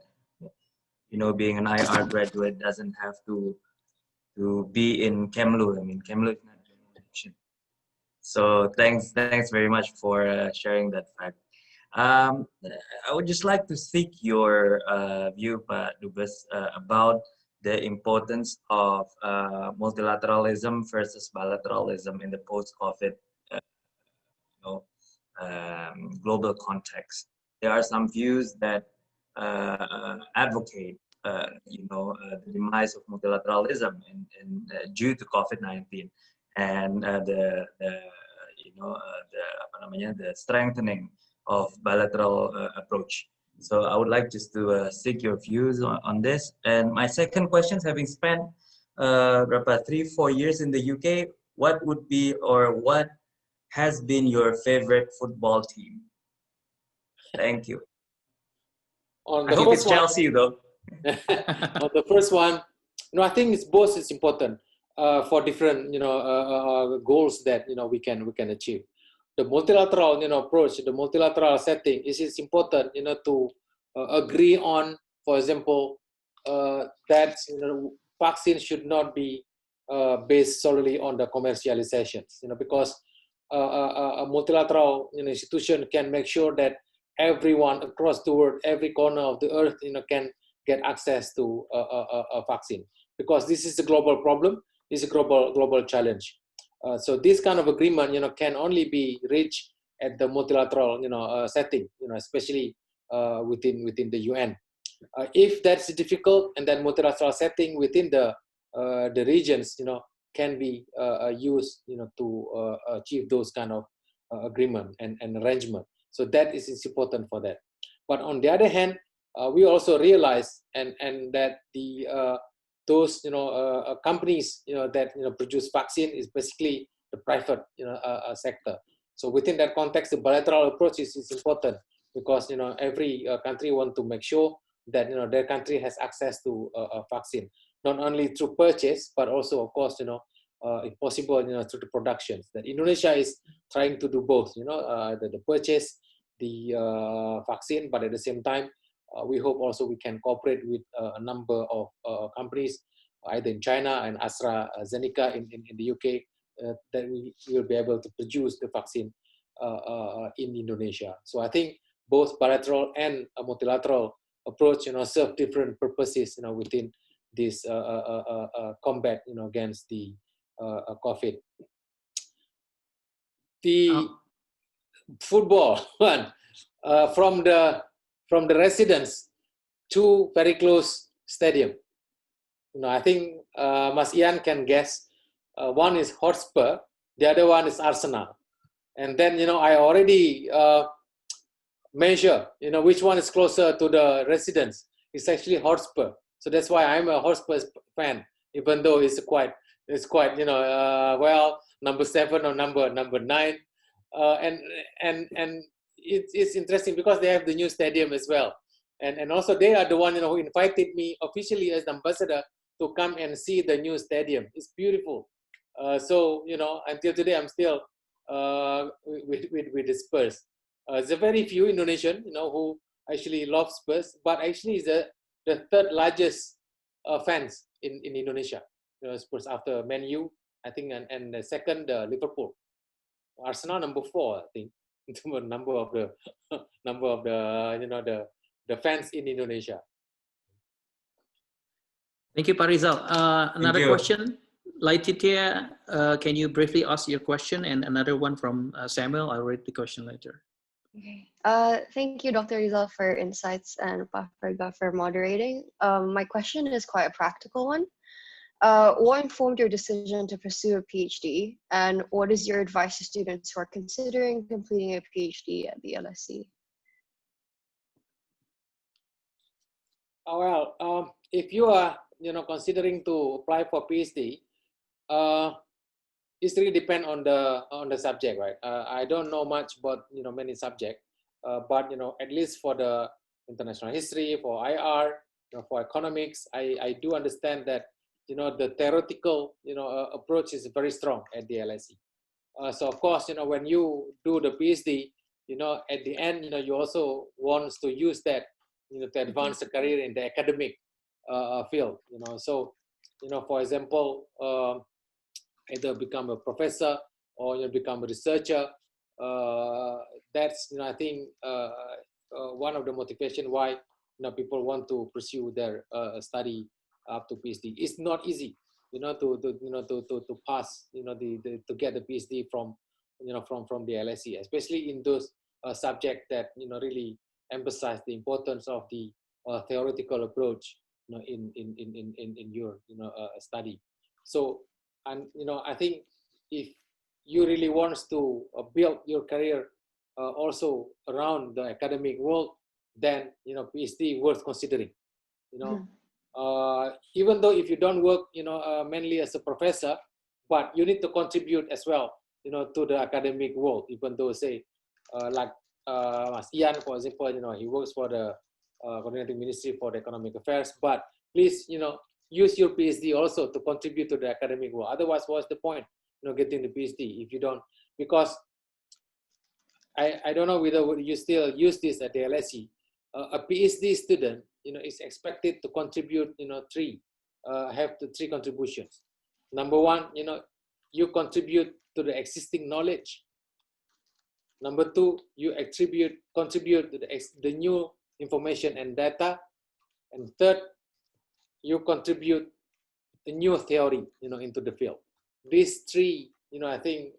being an IR graduate doesn't have to be in Kemlu. I mean, Kemlu is not an option. So thanks very much for sharing that fact. I would just like to seek your view, Pak Dubes, about the importance of multilateralism versus bilateralism in the post-COVID global context. There are some views that advocate the demise of multilateralism due to COVID-19 and the strengthening of bilateral approach. So I would like just to seek your views on this. And my second question, having spent 3-4 years in the UK, what would be, or what has been your favorite football team? Thank you. On the I hope it's Chelsea, though. On the first one, I think it's both is important. for different goals that we can achieve. The multilateral approach, the multilateral setting is important to agree on, for example, that vaccine should not be based solely on the commercializations, because a multilateral institution can make sure that everyone across the world, every corner of the earth, can get access to a vaccine, because this is a global problem, is a global challenge. So this kind of agreement, can only be reached at the multilateral, setting, especially within the UN. If that's difficult, and then multilateral setting within the regions, can be used, to achieve those kind of agreement and arrangement. So that is important for that. But on the other hand, we also realize and that the those companies that produce vaccine is basically the private sector. So within that context, the bilateral approach is important, because every country want to make sure that their country has access to a vaccine, not only through purchase but also, of course, if possible, through the productions. That Indonesia is trying to do both, the purchase the vaccine, but at the same time, we hope also we can cooperate with a number of companies, either in China and AstraZeneca in the UK, that we will be able to produce the vaccine in Indonesia. So I think both bilateral and a multilateral approach, serve different purposes, within this combat, against the COVID. The football one, from the residence to very close stadium. I think Mas Ian can guess. One is Hotspur, the other one is Arsenal. And then, I already measure, which one is closer to the residence. It's actually Hotspur. So that's why I'm a Hotspur fan, even though it's quite, well, number 7 or number 9. And it's interesting because they have the new stadium as well. And also they are the one, who invited me officially as ambassador to come and see the new stadium. It's beautiful. So, until today, I'm still with the Spurs. There's a very few Indonesian, who actually love Spurs, but actually is the third largest fans in Indonesia. Spurs after Man U, I think, and the second, Liverpool. Arsenal number 4, I think, in terms of number of the fans in Indonesia. Thank you, Pak Rizal. Another question, Laetitia, can you briefly ask your question? And another one from Samuel. I'll read the question later. Okay. Thank you, Dr. Rizal, for insights, and Pak Ferga for moderating. My question is quite a practical one. What informed your decision to pursue a PhD, and what is your advice to students who are considering completing a PhD at the LSE? Well, if you are considering to apply for PhD, it really depends on the subject, right? I don't know much about many subjects, but at least for the international history, for IR, for economics, I do understand that the theoretical approach is very strong at the LSE. So of course, when you do the PhD, at the end, you also want to use that to advance the career in the academic field. So for example, either become a professor or become a researcher. That's I think one of the motivation why people want to pursue their study up to PhD. It's not easy, to pass, to get the PhD from the LSE, especially in those subjects that really emphasize the importance of the theoretical approach, in your study. So, and I think if you really want to build your career also around the academic world, then PhD worth considering. Even though if you don't work mainly as a professor, but you need to contribute as well to the academic world. Even though say like Mas Ian, for example, he works for the coordinating ministry for the economic affairs, but please use your PhD also to contribute to the academic world. Otherwise, what's the point, getting the PhD if you don't? Because I don't know whether you still use this at the LSE. A PhD student, is expected to contribute, have the three contributions. Number one, you contribute to the existing knowledge. Number two, you contribute to the new information and data. And third, you contribute a new theory, into the field. These three, I think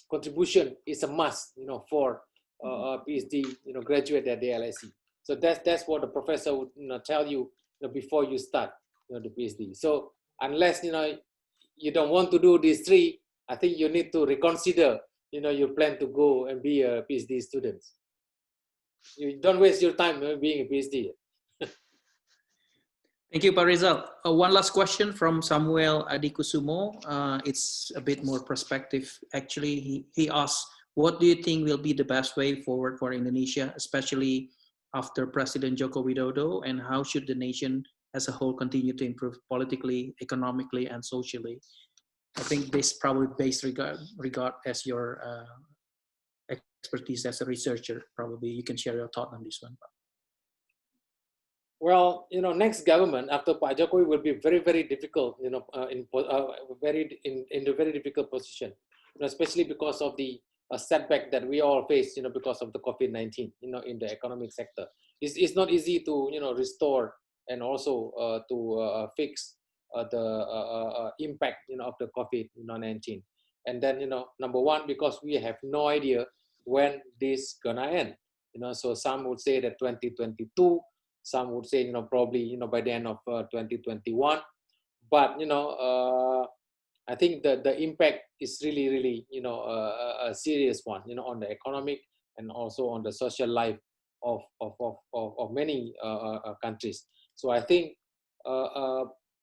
contribution is a must, for a PhD, graduate at the LSE. So that's what the professor would tell you, before you start, the PhD. So unless you don't want to do these three, I think you need to reconsider, your plan to go and be a PhD student. You don't waste your time being a PhD. Thank you, Pak Rizal. One last question from Samuel Adikusumo. It's a bit more perspective. Actually, he asked, what do you think will be the best way forward for Indonesia, especially after President Joko Widodo, and how should the nation as a whole continue to improve politically, economically, and socially? I think this probably based regard as your expertise as a researcher. Probably you can share your thought on this one. Well, next government after Pak Jokowi will be very, very difficult, in a very difficult position, especially because of the setback that we all face, because of the COVID-19, in the economic sector. It's not easy to, restore and also to fix the impact, of the COVID-19. And then, number one, because we have no idea when this gonna end, so some would say that 2022. Some would say, probably, by the end of 2021. But, I think the impact is really, really, a serious one, on the economic and also on the social life of many countries. So I think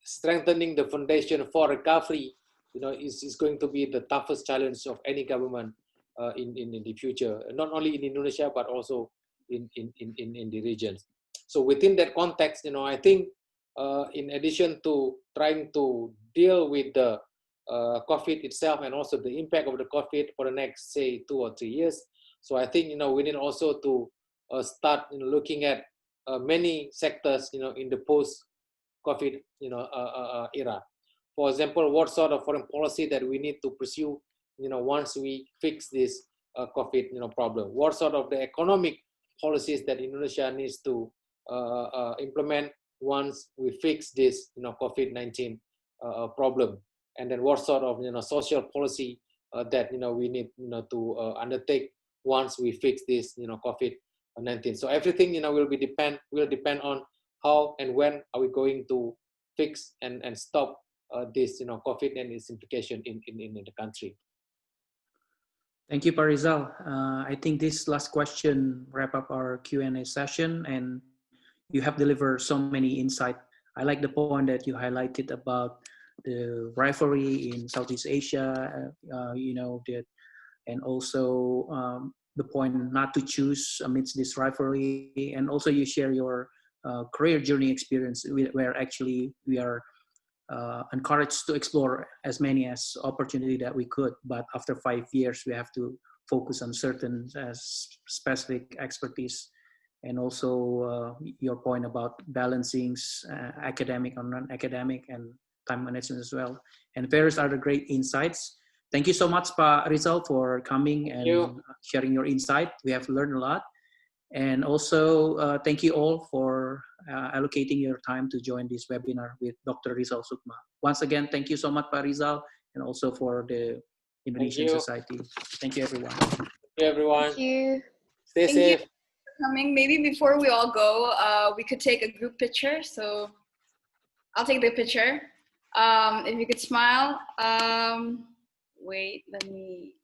strengthening the foundation for recovery, is going to be the toughest challenge of any government in the future, not only in Indonesia, but also in the regions. So within that context, I think in addition to trying to deal with the COVID itself and also the impact of the COVID for the next, say, 2 or 3 years, so I think, we need also to start looking at many sectors, in the post-COVID, era. For example, what sort of foreign policy that we need to pursue, once we fix this COVID, problem? What sort of the economic policies that Indonesia needs to implement once we fix this, COVID-19 problem? And then what sort of, social policy that, we need, to undertake once we fix this, COVID-19. So everything, will depend on how and when are we going to fix and stop this, COVID and its implication in the country. Thank you, Pak Rizal. I think this last question wrap up our Q&A session, and you have delivered so many insights. I like the point that you highlighted about the rivalry in Southeast Asia, and also the point not to choose amidst this rivalry, and also you share your career journey experience where actually we are encouraged to explore as many as opportunity that we could, but after 5 years we have to focus on certain specific expertise, and also your point about balancing academic or non-academic and time management as well. And various other great insights. Thank you so much, Pak Rizal, for coming and sharing your insight. We have learned a lot. And also, thank you all for allocating your time to join this webinar with Dr. Rizal Sukma. Once again, thank you so much, Pak Rizal, and also for the Indonesian Society. Thank you, everyone. Thank you, everyone. Thank you. Stay safe. You for coming. Maybe before we all go, we could take a group picture. So I'll take the picture. If you could smile. Wait, let me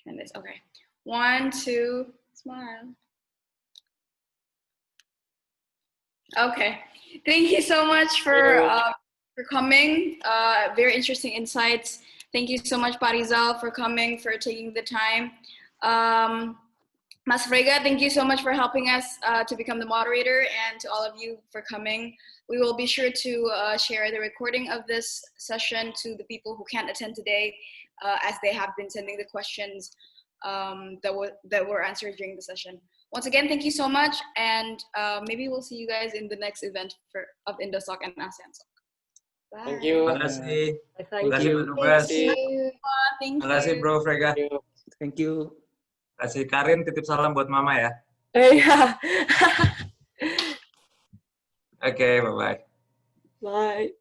turn this. Okay. 1, 2, smile. Okay. Thank you so much for coming. Very interesting insights. Thank you so much, Pak Rizal, for coming, for taking the time. Mas Frega, thank you so much for helping us to become the moderator, and to all of you for coming. We will be sure to share the recording of this session to the people who can't attend today, as they have been sending the questions that were answered during the session. Once again, thank you so much, and maybe we'll see you guys in the next event of Indosok and ASEANSOC. Bye. Thank you. Terima kasih. Thank Terima kasih you. Pak Dubes. Thank you. Thank Terima kasih you. Bro Frega. Thank you. Thank you. Kasih Karin titip salam buat Mama ya. Yeah. Oke, bye-bye. Bye.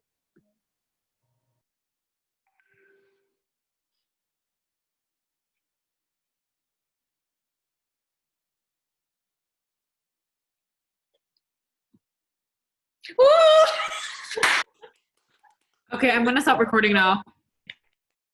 Woo! Okay, I'm gonna stop recording now.